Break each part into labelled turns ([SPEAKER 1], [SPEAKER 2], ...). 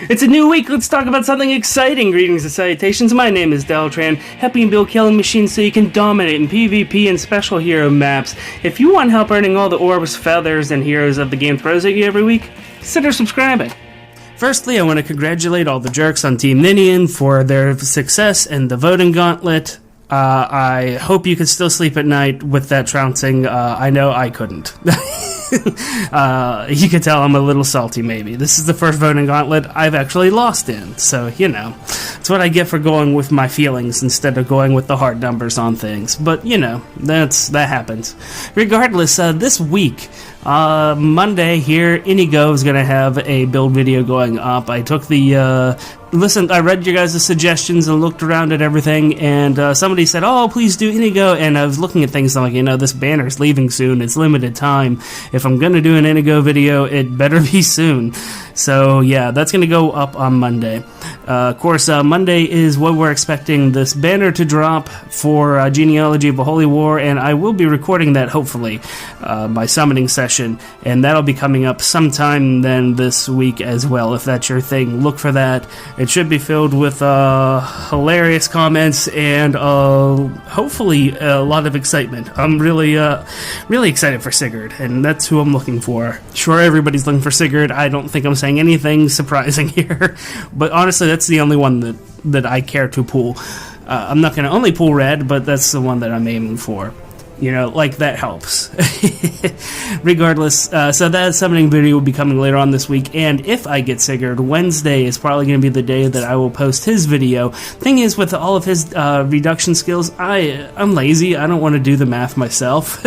[SPEAKER 1] It's a new week, let's talk about something exciting. Greetings and salutations, my name is Deltran, helping build killing machines so you can dominate in PvP and special hero maps. If you want help earning all the orbs, feathers, and heroes of the game throws at you every week, consider subscribing. Firstly, I want to congratulate all the jerks on Team Ninian for their success in the voting gauntlet. I hope you can still sleep at night with that trouncing. I know I couldn't. You can tell I'm a little salty, maybe. This is the first voting gauntlet I've actually lost in, so, you know. It's what I get for going with my feelings instead of going with the hard numbers on things. But, you know, that happens. Regardless, this week, Monday here, Inigo is going to have a build video going up. I took the... Listen, I read your guys' suggestions and looked around at everything, and somebody said, oh, please do Inigo, and I was looking at things, and I'm like, you know, this banner's leaving soon, it's limited time. If I'm going to do an Inigo video, it better be soon. So, yeah, that's going to go up on Monday. Of course, Monday is when we're expecting this banner to drop for Genealogy of a Holy War, and I will be recording that, hopefully, my summoning session, and that'll be coming up sometime then this week as well. If that's your thing, look for that. It should be filled with hilarious comments and hopefully a lot of excitement. I'm really excited for Sigurd, and that's who I'm looking for. Sure, everybody's looking for Sigurd. I don't think I'm saying anything surprising here, but honestly, that's the only one that I care to pull. I'm not going to only pull red, but that's the one that I'm aiming for. You know, like, that helps. Regardless, so that summoning video will be coming later on this week, and if I get Sigurd, Wednesday is probably going to be the day that I will post his video. Thing is, with all of his reduction skills, I'm lazy. I don't want to do the math myself.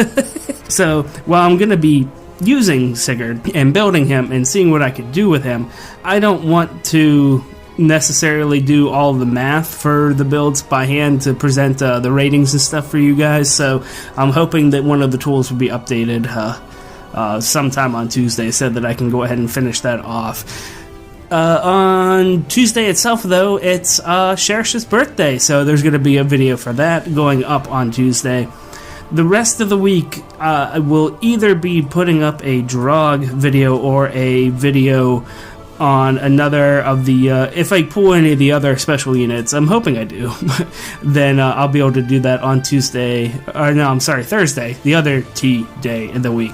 [SPEAKER 1] So, while I'm going to be using Sigurd and building him and seeing what I could do with him, I don't want to necessarily do all the math for the builds by hand to present the ratings and stuff for you guys, so I'm hoping that one of the tools will be updated sometime on Tuesday so that I can go ahead and finish that off. On Tuesday itself, though, it's Sherish's birthday, so there's going to be a video for that going up on Tuesday. The rest of the week, I will either be putting up a Drog video or a video on another of the, if I pull any of the other special units, I'm hoping I do, then I'll be able to do that on Thursday, the other T day in the week,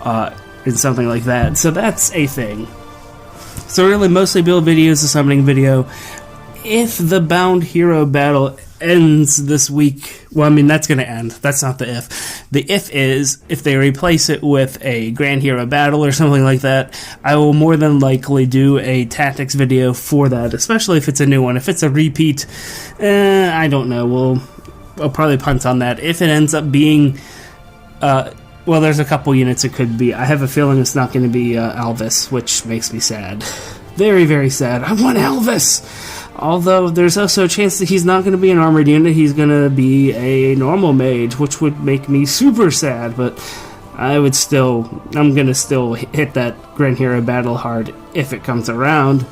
[SPEAKER 1] and something like that. So that's a thing. So really, mostly build videos, a summoning video. If the Bound Hero battle ends this week, well, I mean, that's going to end. That's not the if. The if is, if they replace it with a Grand Hero battle or something like that, I will more than likely do a tactics video for that, especially if it's a new one. If it's a repeat, I don't know. I'll probably punt on that. If it ends up being, well, there's a couple units it could be. I have a feeling it's not going to be Elvis, which makes me sad. Very, very sad. I want Elvis! Although, there's also a chance that he's not going to be an armored unit, he's going to be a normal mage, which would make me super sad, but I'm going to still hit that Grand Hero battle hard if it comes around.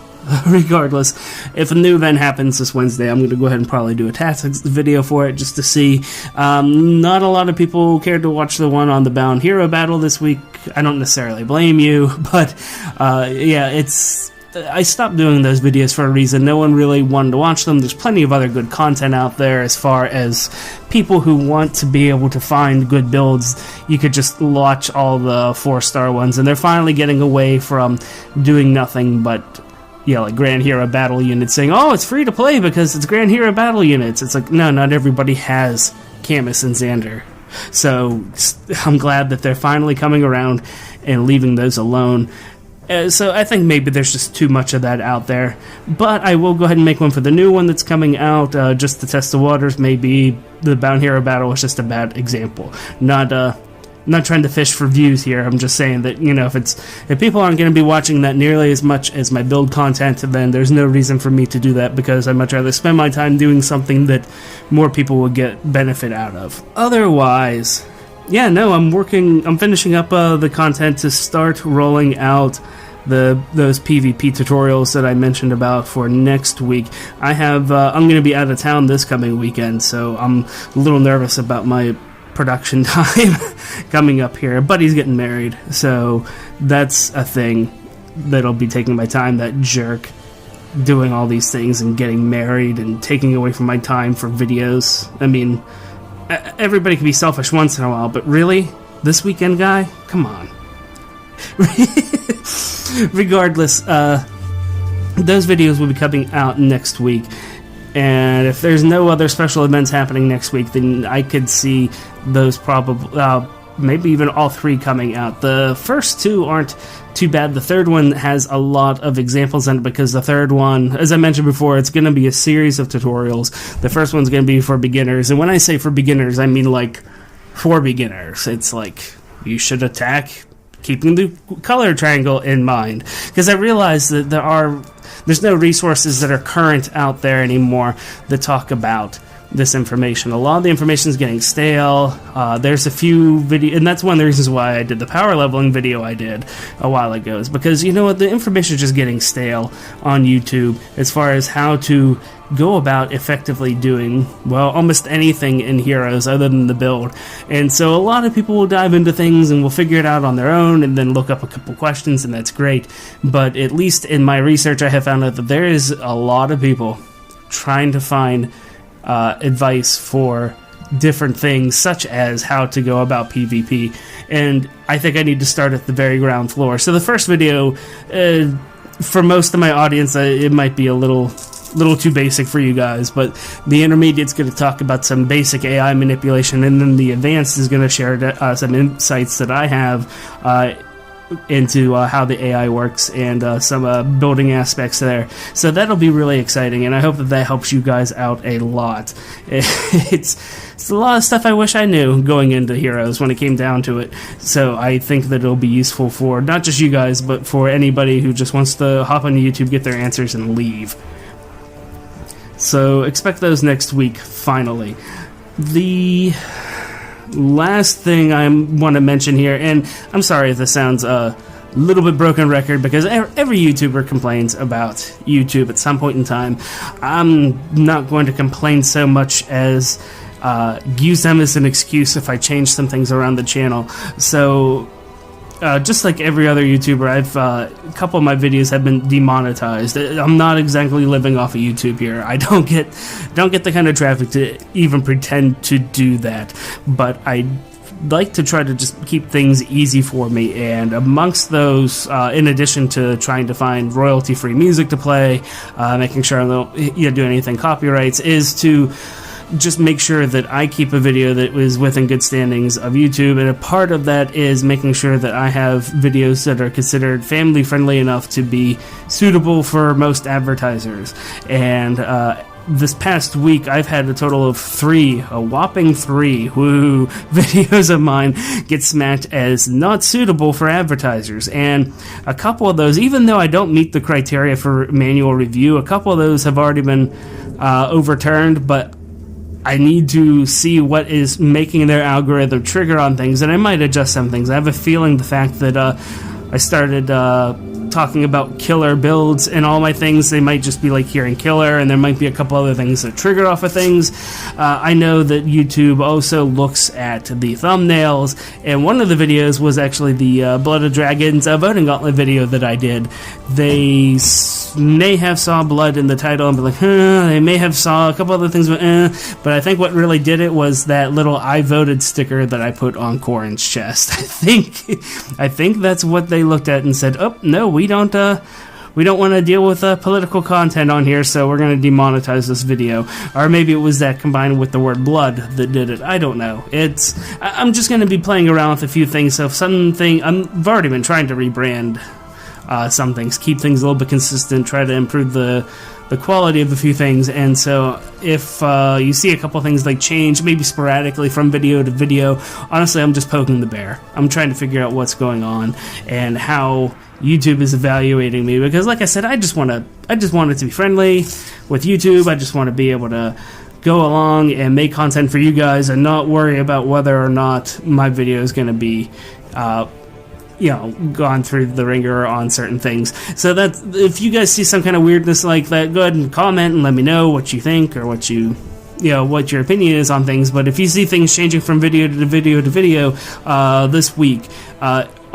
[SPEAKER 1] Regardless, if a new event happens this Wednesday, I'm going to go ahead and probably do a tactics video for it just to see. Not a lot of people cared to watch the one on the Bound Hero battle this week. I don't necessarily blame you, but yeah, I stopped doing those videos for a reason. No one really wanted to watch them. There's plenty of other good content out there as far as people who want to be able to find good builds. You could just watch all the 4-star ones, and they're finally getting away from doing nothing but, like Grand Hero battle units, saying, oh, it's free to play because it's Grand Hero battle units. It's like, no, not everybody has Camus and Xander. So I'm glad that they're finally coming around and leaving those alone. So I think maybe there's just too much of that out there. But I will go ahead and make one for the new one that's coming out, just to test the waters. Maybe the Bound Hero battle was just a bad example. Not trying to fish for views here. I'm just saying that, if people aren't going to be watching that nearly as much as my build content, then there's no reason for me to do that, because I'd much rather spend my time doing something that more people will get benefit out of. Otherwise, yeah, no, I'm finishing up the content to start rolling out those PvP tutorials that I mentioned about for next week. I'm going to be out of town this coming weekend, so I'm a little nervous about my production time coming up here. Buddy's getting married, so that's a thing that'll be taking my time, that jerk. doing all these things and getting married and taking away from my time for videos. I mean, everybody can be selfish once in a while, but really? This weekend, guy? Come on. Regardless, those videos will be coming out next week. And if there's no other special events happening next week, then I could see those probably, maybe even all 3 coming out. The first 2 aren't too bad. The third one has a lot of examples in it because the third one, as I mentioned before, it's going to be a series of tutorials. The first one's going to be for beginners. And when I say for beginners, I mean like for beginners. It's like you should attack keeping the color triangle in mind. Because I realize that there's no resources that are current out there anymore that talk about this information. A lot of the information is getting stale. There's a few videos, and that's one of the reasons why I did the power leveling video I did a while ago, is because, you know what, the information is just getting stale on YouTube as far as how to go about effectively doing, well, almost anything in Heroes other than the build. And so a lot of people will dive into things and will figure it out on their own and then look up a couple questions, and that's great. But at least in my research, I have found out that there is a lot of people trying to find advice for different things, such as how to go about PvP. And I think I need to start at the very ground floor. So the first video, for most of my audience, it might be a little too basic for you guys, but the intermediate's going to talk about some basic AI manipulation, and then the advanced is going to share some insights that I have into how the AI works and some building aspects there. So that'll be really exciting, and I hope that helps you guys out a lot. It's a lot of stuff I wish I knew going into Heroes when it came down to it. So I think that it'll be useful for not just you guys, but for anybody who just wants to hop on YouTube, get their answers, and leave. So expect those next week, finally. The last thing I want to mention here, and I'm sorry if this sounds a little bit broken record, because every YouTuber complains about YouTube at some point in time. I'm not going to complain so much as use them as an excuse if I change some things around the channel. So just like every other YouTuber, a couple of my videos have been demonetized. I'm not exactly living off of YouTube here. I don't get the kind of traffic to even pretend to do that. But I like to try to just keep things easy for me. And amongst those, in addition to trying to find royalty-free music to play, making sure I don't do anything copyrights, is to just make sure that I keep a video that was within good standings of YouTube, and a part of that is making sure that I have videos that are considered family friendly enough to be suitable for most advertisers. And this past week I've had a total of a whopping three videos of mine get smacked as not suitable for advertisers. And a couple of those, even though I don't meet the criteria for manual review, a couple of those have already been overturned, but I need to see what is making their algorithm trigger on things, and I might adjust some things. I have a feeling the fact that I started talking about killer builds and all my things, they might just be like hearing killer, and there might be a couple other things that trigger off of things. I know that YouTube also looks at the thumbnails, and one of the videos was actually the Blood of Dragons voting gauntlet video that I did. They may have saw blood in the title and be like, they may have saw a couple other things, but I think what really did it was that little I voted sticker that I put on Corin's chest. I think that's what they looked at and said, oh, no, we don't want to deal with political content on here, so we're going to demonetize this video. Or maybe it was that combined with the word blood that did it. I don't know. I'm just going to be playing around with a few things. So if I've already been trying to rebrand some things, keep things a little bit consistent, try to improve the quality of a few things. And so if you see a couple things like change, maybe sporadically from video to video, honestly, I'm just poking the bear. I'm trying to figure out what's going on and how YouTube is evaluating me, because like I said, I just want it to be friendly with YouTube. I just want to be able to go along and make content for you guys and not worry about whether or not my video is going to be gone through the ringer on certain things. So that if you guys see some kind of weirdness like that, go ahead and comment and let me know what you think or what your opinion is on things. But if you see things changing from video to video to video this week,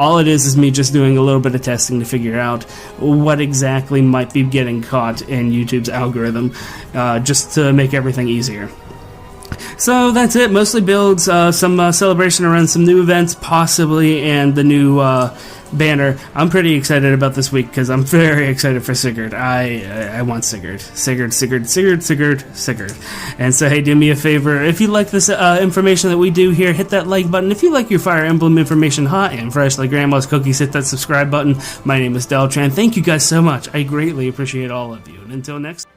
[SPEAKER 1] All it is me just doing a little bit of testing to figure out what exactly might be getting caught in YouTube's algorithm, just to make everything easier. So that's it, mostly builds, some celebration around some new events, possibly, and the new banner. I'm pretty excited about this week because I'm very excited for Sigurd. I want Sigurd. Sigurd. And so, hey, do me a favor. If you like this information that we do here, hit that like button. If you like your Fire Emblem information hot and fresh like Grandma's cookies, hit that subscribe button. My name is Deltran. Thank you guys so much. I greatly appreciate all of you. And until next